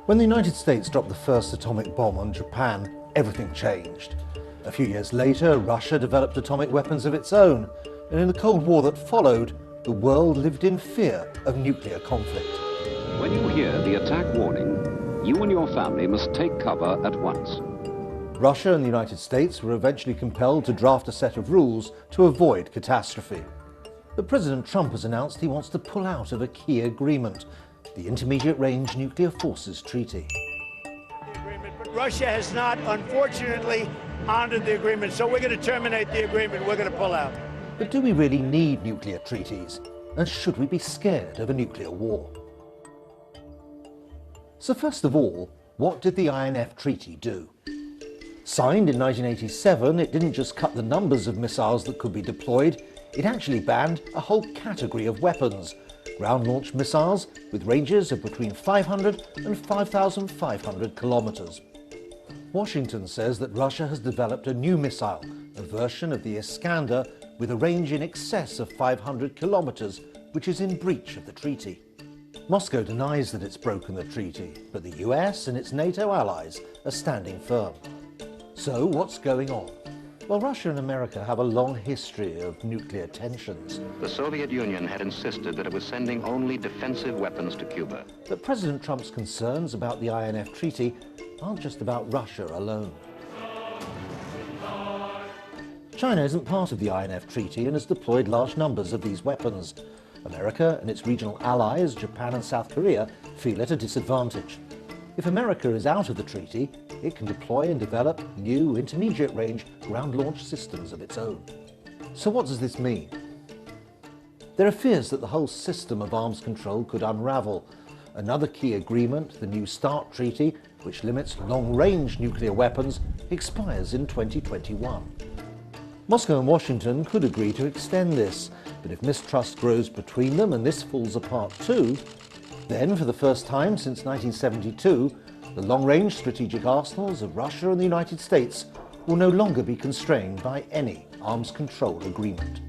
When the United States dropped the first atomic bomb on Japan, everything changed. A few years later, Russia developed atomic weapons of its own, and in the Cold War that followed, the world lived in fear of nuclear conflict. When you hear the attack warning, you and your family must take cover at once. Russia and the United States were eventually compelled to draft a set of rules to avoid catastrophe. But President Trump has announced he wants to pull out of a key agreement, the Intermediate Range Nuclear Forces Treaty. But Russia has not, unfortunately, honored the agreement, so we're going to terminate the agreement. We're going to pull out. But do we really need nuclear treaties? And should we be scared of a nuclear war? So first of all, what did the INF Treaty do? Signed in 1987, it didn't just cut the numbers of missiles that could be deployed, it actually banned a whole category of weapons, ground-launched missiles with ranges of between 500 and 5,500 kilometers. Washington says that Russia has developed a new missile, a version of the Iskander, with a range in excess of 500 kilometers, which is in breach of the treaty. Moscow denies that it's broken the treaty, but the US and its NATO allies are standing firm. So what's going on? Well, Russia and America have a long history of nuclear tensions. The Soviet Union had insisted that it was sending only defensive weapons to Cuba. But President Trump's concerns about the INF Treaty aren't just about Russia alone. China isn't part of the INF Treaty and has deployed large numbers of these weapons. America and its regional allies, Japan and South Korea, feel at a disadvantage. If America is out of the treaty, it can deploy and develop new intermediate-range ground-launched systems of its own. So what does this mean? There are fears that the whole system of arms control could unravel. Another key agreement, the New START Treaty, which limits long-range nuclear weapons, expires in 2021. Moscow and Washington could agree to extend this, but if mistrust grows between them and this falls apart too, then for the first time since 1972, the long-range strategic arsenals of Russia and the United States will no longer be constrained by any arms control agreement.